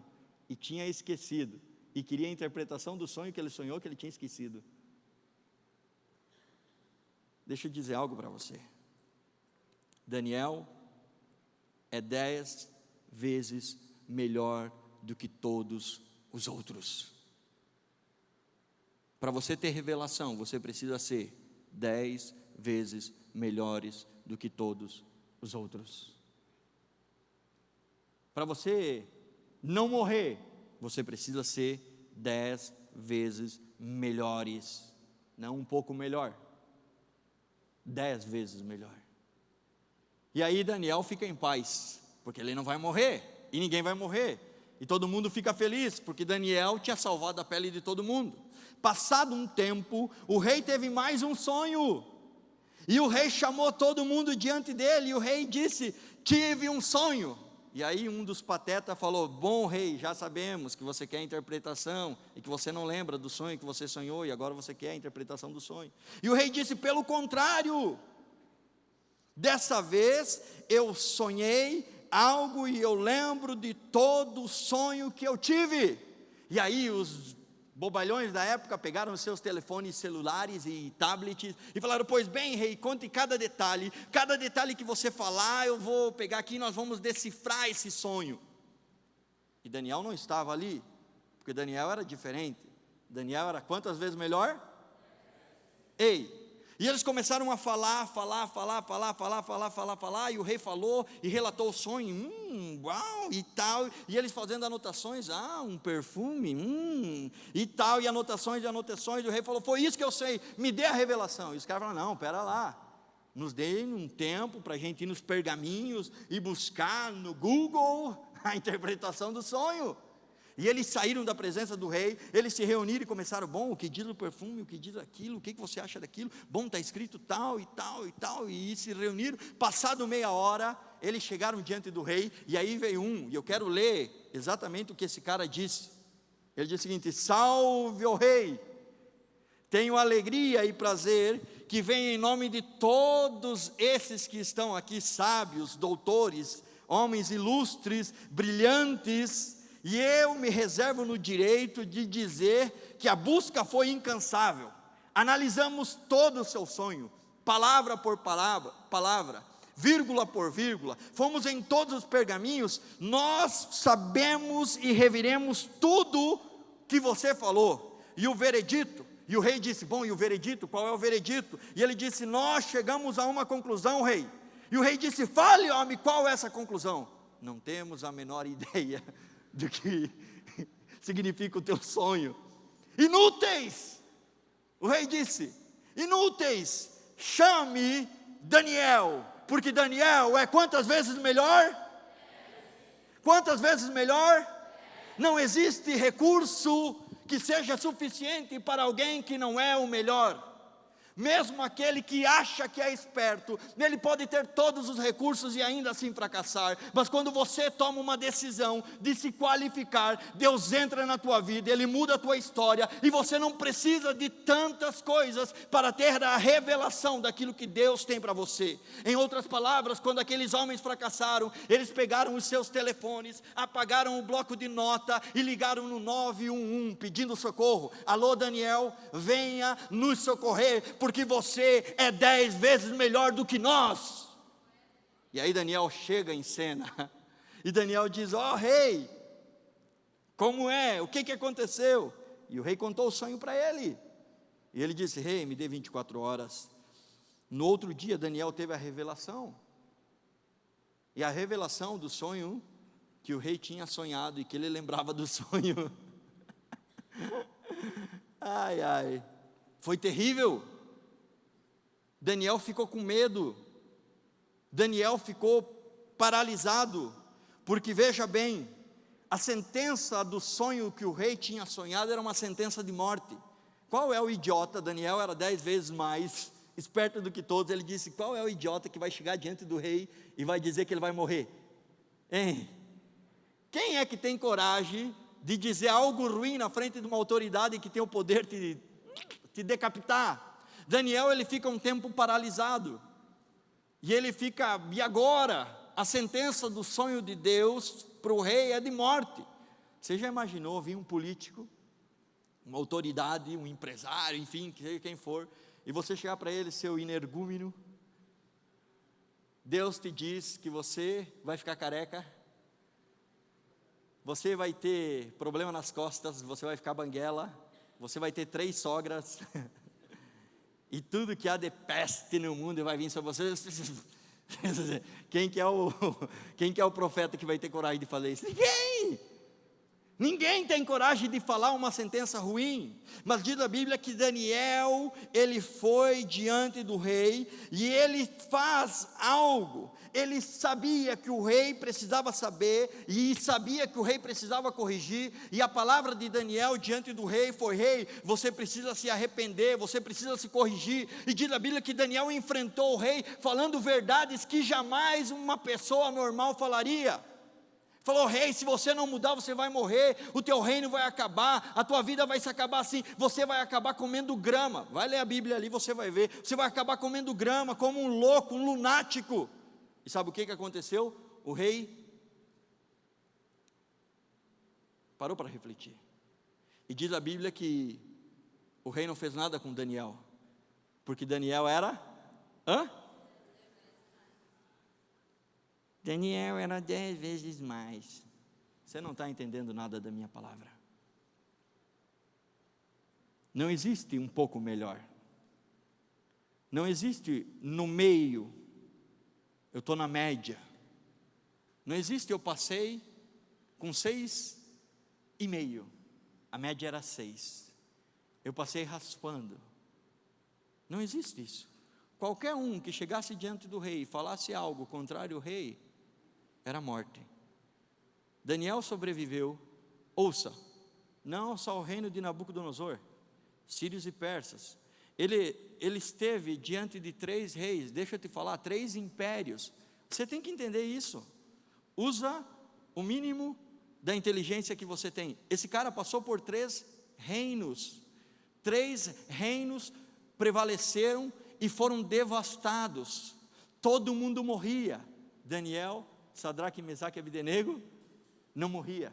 e tinha esquecido, e queria a interpretação do sonho que ele sonhou, que ele tinha esquecido. Deixa eu dizer algo para você. Daniel é 10 vezes melhor do que todos os outros. Para você ter revelação, você precisa ser 10 vezes melhores do que todos os outros. Para você não morrer, você precisa ser 10 vezes melhores. Não um pouco melhor, 10 vezes melhor. E aí Daniel fica em paz, porque ele não vai morrer, e ninguém vai morrer. E todo mundo fica feliz, porque Daniel tinha salvado a pele de todo mundo. Passado um tempo, o rei teve mais um sonho. E o rei chamou todo mundo diante dele, e o rei disse: tive um sonho. E aí um dos patetas falou: bom rei, já sabemos que você quer a interpretação, e que você não lembra do sonho que você sonhou, e agora você quer a interpretação do sonho. E o rei disse: pelo contrário, dessa vez eu sonhei algo e eu lembro de todo o sonho que eu tive. E aí os bobalhões da época pegaram seus telefones celulares e tablets e falaram: pois bem rei, conte cada detalhe que você falar, eu vou pegar aqui e nós vamos decifrar esse sonho. E Daniel não estava ali, porque Daniel era diferente. Daniel era quantas vezes melhor? E eles começaram a falar, e o rei falou e relatou o sonho, uau, e tal, e eles fazendo anotações, um perfume, e tal, e anotações, o rei falou: foi isso que eu sei, me dê a revelação. E os caras falaram: não, pera lá, nos dê um tempo para a gente ir nos pergaminhos e buscar no Google a interpretação do sonho. E eles saíram da presença do rei, eles se reuniram e começaram: bom, o que diz o perfume, o que diz aquilo, o que você acha daquilo? Bom, está escrito tal, e se reuniram. Passado meia hora, eles chegaram diante do rei, e aí veio e eu quero ler exatamente o que esse cara disse. Ele disse o seguinte: salve o rei, tenho alegria e prazer que venha em nome de todos esses que estão aqui, sábios, doutores, homens ilustres, brilhantes, e eu me reservo no direito de dizer que a busca foi incansável. Analisamos todo o seu sonho, palavra por palavra, vírgula por vírgula, fomos em todos os pergaminhos, nós sabemos e reviremos tudo que você falou. E o veredito, e o rei disse, bom, e o veredito, qual é o veredito? E ele disse, nós chegamos a uma conclusão, rei. E o rei disse, fale, homem, qual é essa conclusão? Não temos a menor ideia do que significa o teu sonho. Inúteis! O rei disse, inúteis, chame Daniel, porque Daniel é quantas vezes melhor? Quantas vezes melhor? Não existe recurso que seja suficiente para alguém que não é o melhor. Mesmo aquele que acha que é esperto, ele pode ter todos os recursos e ainda assim fracassar. Mas quando você toma uma decisão de se qualificar, Deus entra na tua vida, Ele muda a tua história, e você não precisa de tantas coisas para ter a revelação daquilo que Deus tem para você. Em outras palavras, quando aqueles homens fracassaram, eles pegaram os seus telefones, apagaram o bloco de nota e ligaram no 911 pedindo socorro. Alô, Daniel, venha nos socorrer, porque você é 10 vezes melhor do que nós. E aí Daniel chega em cena, e Daniel diz, ó rei, como é? O que aconteceu? E o rei contou o sonho para ele, e ele disse, rei, me dê 24 horas. No outro dia Daniel teve a revelação, e a revelação do sonho, que o rei tinha sonhado, e que ele lembrava do sonho, ai, ai, foi terrível. Daniel ficou com medo, Daniel ficou paralisado, porque veja bem, a sentença do sonho que o rei tinha sonhado era uma sentença de morte. Qual é o idiota? Daniel era 10 vezes mais esperto do que todos. Ele disse, qual é o idiota que vai chegar diante do rei e vai dizer que ele vai morrer? Hein? Quem é que tem coragem de dizer algo ruim na frente de uma autoridade que tem o poder de te decapitar? Daniel, ele fica um tempo paralisado, e ele fica, e agora? A sentença do sonho de Deus para o rei é de morte. Você já imaginou vir um político, uma autoridade, um empresário, enfim, seja quem for, e você chegar para ele, seu energúmeno, Deus te diz que você vai ficar careca, você vai ter problema nas costas, você vai ficar banguela, você vai ter 3 sogras, e tudo que há de peste no mundo vai vir sobre você. Quem que é o profeta que vai ter coragem de fazer isso? Ninguém tem coragem de falar uma sentença ruim. Mas diz a Bíblia que Daniel, ele foi diante do rei, e ele faz algo. Ele sabia que o rei precisava saber, e sabia que o rei precisava corrigir, e a palavra de Daniel diante do rei foi, rei, você precisa se arrepender, você precisa se corrigir. E diz a Bíblia que Daniel enfrentou o rei, falando verdades que jamais uma pessoa normal falaria. Falou, rei, se você não mudar, você vai morrer, o teu reino vai acabar, a tua vida vai se acabar assim, você vai acabar comendo grama. Vai ler a Bíblia ali, você vai ver, você vai acabar comendo grama como um louco, um lunático. E sabe o que aconteceu? O rei parou para refletir, e diz a Bíblia que o rei não fez nada com Daniel, porque Daniel era, Daniel era 10 vezes mais. Você não está entendendo nada da minha palavra. Não existe um pouco melhor. Não existe no meio. Eu estou na média. Não existe, eu passei com 6,5. A média era 6. Eu passei raspando. Não existe isso. Qualquer um que chegasse diante do rei e falasse algo contrário ao rei, era morte. Daniel sobreviveu. Ouça, não só o reino de Nabucodonosor, sírios e persas. Ele esteve diante de 3 reis, deixa eu te falar, 3 impérios. Você tem que entender isso. Usa o mínimo da inteligência que você tem. Esse cara passou por 3 reinos. 3 reinos prevaleceram e foram devastados. Todo mundo morria. Daniel, Sadraque, Mesaque e Abdenego não morria.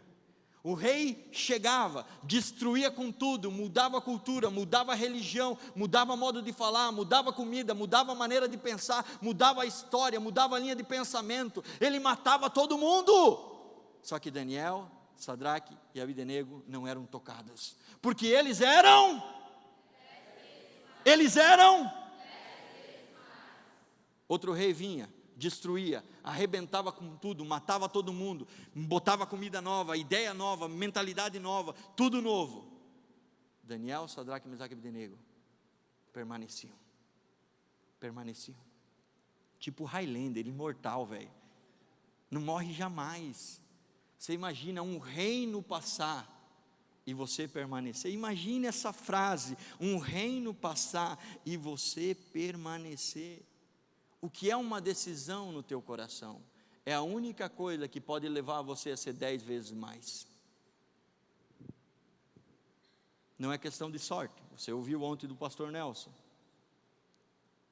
O rei chegava, destruía com tudo, mudava a cultura, mudava a religião, mudava modo de falar, mudava a comida, mudava a maneira de pensar, mudava a história, mudava a linha de pensamento. Ele matava todo mundo. Só que Daniel, Sadraque e Abdenego não eram tocados, porque eles eram outro rei vinha, destruía, arrebentava com tudo, matava todo mundo, botava comida nova, ideia nova, mentalidade nova, tudo novo. Daniel, Sadraque, Mesaque e Abdenego permaneciam, tipo Highlander, imortal, velho, não morre jamais. Você imagina um reino passar e você permanecer? Imagine essa frase, um reino passar e você permanecer. O que é uma decisão no teu coração? É a única coisa que pode levar você a ser 10 vezes mais. Não é questão de sorte, você ouviu ontem do pastor Nelson.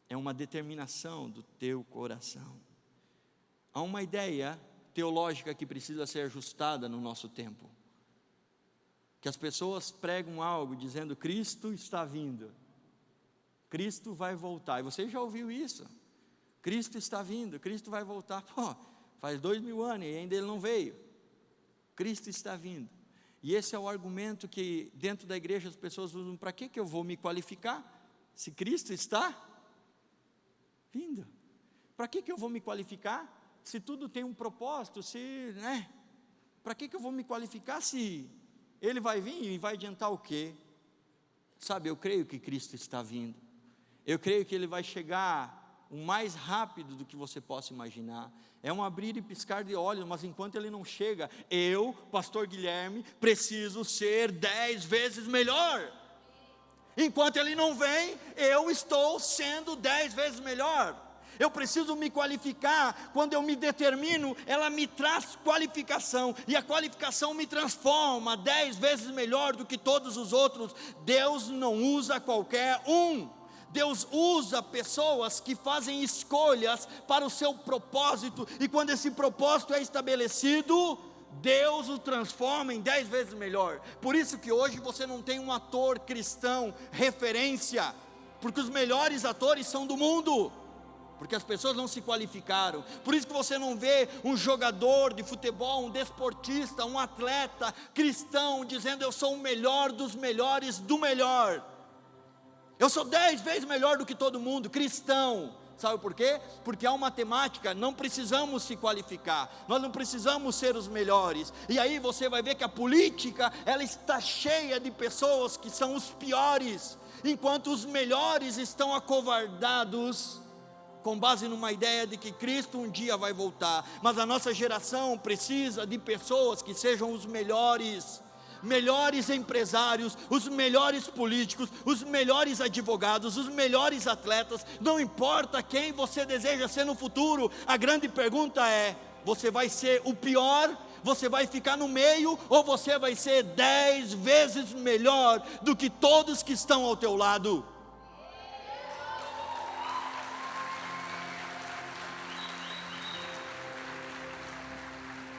É uma determinação do teu coração. Há uma ideia teológica que precisa ser ajustada no nosso tempo. Que as pessoas pregam algo dizendo: Cristo está vindo, Cristo vai voltar. E você já ouviu isso? Cristo está vindo, Cristo vai voltar. Pô, faz 2000 anos e ainda Ele não veio. Cristo está vindo. E esse é o argumento que dentro da igreja as pessoas usam: para que eu vou me qualificar, se Cristo está vindo? Para que eu vou me qualificar, se tudo tem um propósito, para que eu vou me qualificar se Ele vai vir e vai adiantar o quê? Sabe, eu creio que Cristo está vindo, eu creio que Ele vai chegar o mais rápido do que você possa imaginar. É um abrir e piscar de olhos, mas enquanto Ele não chega, eu, pastor Guilherme, preciso ser 10 vezes melhor. Enquanto Ele não vem, eu estou sendo 10 vezes melhor. Eu preciso me qualificar. Quando eu me determino, ela me traz qualificação, e a qualificação me transforma 10 vezes melhor do que todos os outros. Deus não usa qualquer um. Deus usa pessoas que fazem escolhas para o seu propósito, e quando esse propósito é estabelecido, Deus o transforma em 10 vezes melhor. Por isso que hoje você não tem um ator cristão referência, porque os melhores atores são do mundo, porque as pessoas não se qualificaram. Por isso que você não vê um jogador de futebol, um desportista, um atleta cristão dizendo: eu sou o melhor dos melhores do melhor, eu sou 10 vezes melhor do que todo mundo. Cristão. Sabe por quê? Porque há uma temática: não precisamos se qualificar, nós não precisamos ser os melhores. E aí você vai ver que a política, ela está cheia de pessoas que são os piores, enquanto os melhores estão acovardados, com base numa ideia de que Cristo um dia vai voltar. Mas a nossa geração precisa de pessoas que sejam os melhores empresários, os melhores políticos, os melhores advogados, os melhores atletas. Não importa quem você deseja ser no futuro, a grande pergunta é: você vai ser o pior, você vai ficar no meio, ou você vai ser 10 vezes melhor do que todos que estão ao teu lado?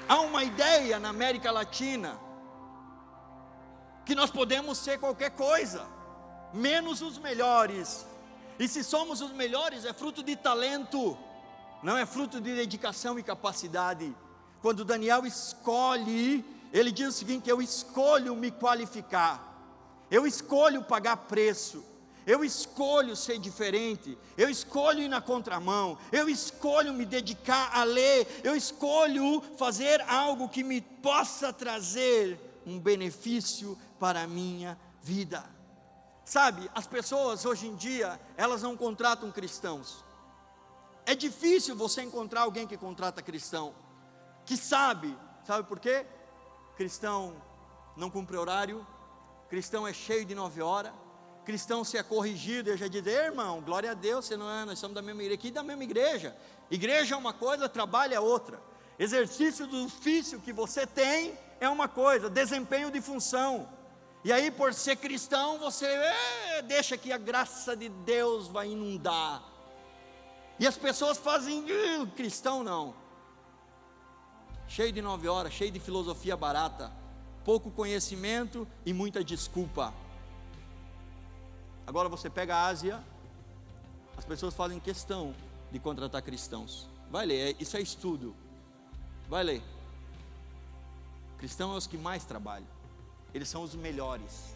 Há uma ideia na América Latina que nós podemos ser qualquer coisa, menos os melhores. E se somos os melhores, é fruto de talento, não é fruto de dedicação e capacidade. Quando Daniel escolhe, ele diz o seguinte: eu escolho me qualificar, eu escolho pagar preço, eu escolho ser diferente, eu escolho ir na contramão, eu escolho me dedicar a ler, eu escolho fazer algo que me possa trazer um benefício para a minha vida. Sabe, as pessoas hoje em dia, elas não contratam cristãos. É difícil você encontrar alguém que contrata cristão, que sabe por quê? Cristão não cumpre horário, cristão é cheio de 9 horas, cristão se é corrigido, eu já diz: irmão, glória a Deus, você não é, nós somos da mesma igreja. Aqui da mesma igreja, igreja é uma coisa, trabalho é outra, exercício do ofício que você tem é uma coisa, desempenho de função. E aí, por ser cristão, você deixa que a graça de Deus vai inundar. E as pessoas fazem: cristão não, cheio de 9 horas, cheio de filosofia barata, pouco conhecimento e muita desculpa. Agora você pega a Ásia, as pessoas fazem questão de contratar cristãos. Vai ler, isso é estudo. Vai ler. Cristãos é os que mais trabalham. Eles são os melhores.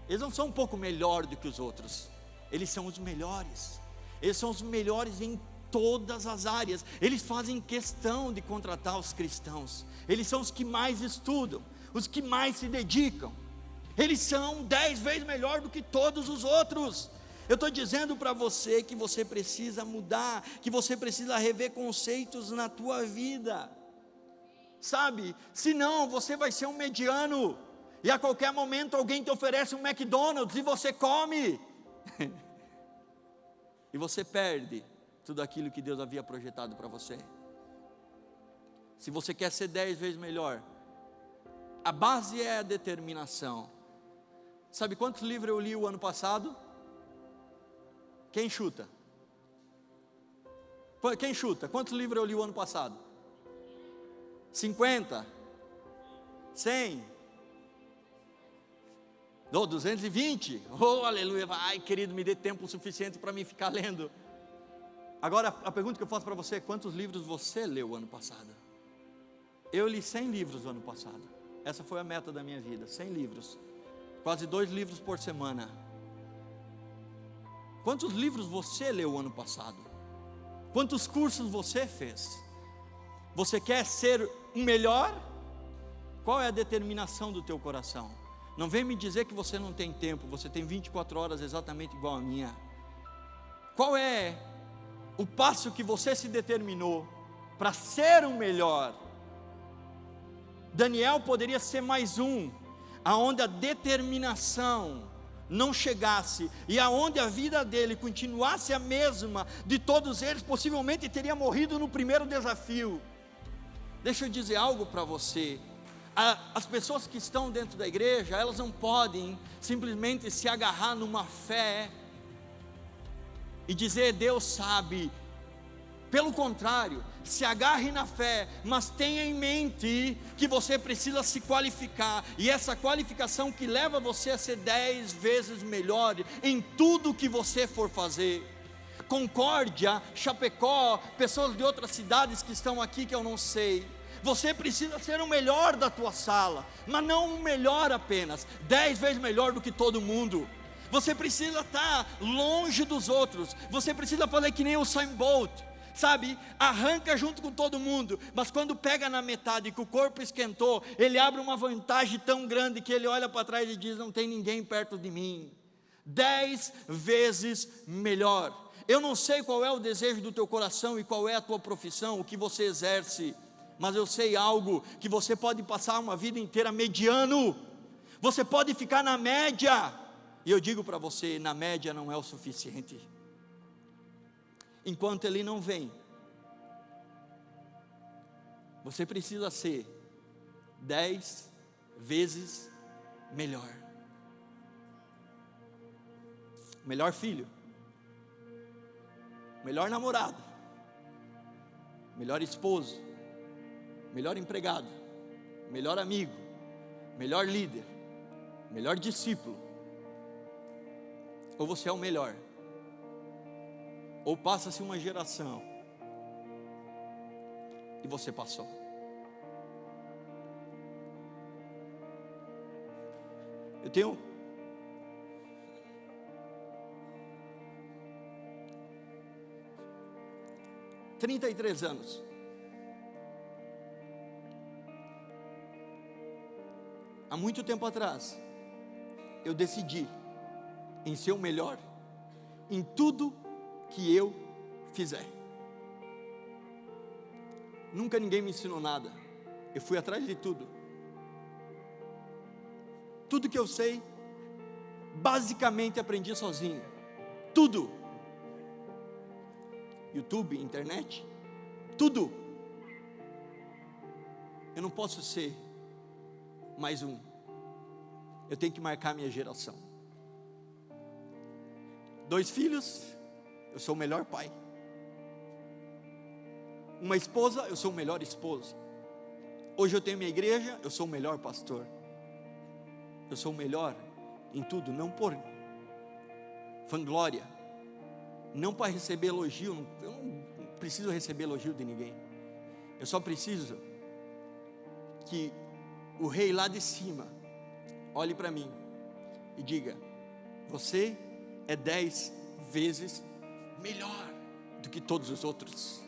Eles não são um pouco melhor do que os outros. Eles são os melhores. Eles são os melhores em todas as áreas. Eles fazem questão de contratar os cristãos. Eles são os que mais estudam, os que mais se dedicam. Eles são 10 vezes melhor do que todos os outros. Eu estou dizendo para você que você precisa mudar, que você precisa rever conceitos na tua vida, sabe? Senão você vai ser um mediano, e a qualquer momento alguém te oferece um McDonald's e você come, e você perde tudo aquilo que Deus havia projetado para você. Se você quer ser 10 vezes melhor, a base é a determinação. Sabe quantos livros eu li o ano passado? Quem chuta? Quem chuta? Quantos livros eu li o ano passado? 50? 100? 220? Oh, aleluia! Ai, querido, me dê tempo suficiente para mim ficar lendo. Agora, a pergunta que eu faço para você é: quantos livros você leu o ano passado? Eu li 100 livros o ano passado. Essa foi a meta da minha vida, 100 livros. Quase 2 livros por semana. Quantos livros você leu o ano passado? Quantos cursos você fez? Você quer ser o melhor? Qual é a determinação do teu coração? Não vem me dizer que você não tem tempo. Você tem 24 horas exatamente igual a minha. Qual é o passo que você se determinou para ser o melhor? Daniel poderia ser mais um, aonde a determinação não chegasse, e aonde a vida dele continuasse a mesma de todos eles, possivelmente teria morrido no primeiro desafio. Deixa eu dizer algo para você. As pessoas que estão dentro da igreja, elas não podem simplesmente se agarrar numa fé e dizer Deus sabe. Pelo contrário, se agarre na fé, mas tenha em mente que você precisa se qualificar, e essa qualificação que leva você a ser 10 vezes melhor em tudo que você for fazer. Concórdia, Chapecó, pessoas de outras cidades que estão aqui que eu não sei, você precisa ser o melhor da tua sala, mas não o melhor apenas, 10 vezes melhor do que todo mundo. Você precisa estar longe dos outros, você precisa fazer que nem o Usain Bolt, sabe, arranca junto com todo mundo, mas quando pega na metade que o corpo esquentou, ele abre uma vantagem tão grande que ele olha para trás e diz: não tem ninguém perto de mim. 10 vezes melhor. Eu não sei qual é o desejo do teu coração e qual é a tua profissão, o que você exerce, mas eu sei algo, que você pode passar uma vida inteira mediano, você pode ficar na média, e eu digo para você, na média não é o suficiente. Enquanto ele não vem, você precisa ser 10 vezes melhor. Melhor filho, melhor namorado, melhor esposo, melhor empregado, melhor amigo, melhor líder, melhor discípulo. Ou você é o melhor, ou passa-se uma geração e você passou. Eu tenho 33 anos. Há muito tempo atrás, eu decidi em ser o melhor em tudo que eu fizer. Nunca ninguém me ensinou nada, eu fui atrás de tudo. Tudo que eu sei, basicamente aprendi sozinho. Tudo. YouTube, internet, tudo. Eu não posso ser mais um. Eu tenho que marcar minha geração. 2 filhos, eu sou o melhor pai. Uma esposa, eu sou o melhor esposo. Hoje eu tenho minha igreja, eu sou o melhor pastor. Eu sou o melhor em tudo, não por vanglória, não para receber elogio. Eu não preciso receber elogio de ninguém. Eu só preciso que o rei lá de cima olhe para mim e diga: você é 10 vezes melhor do que todos os outros.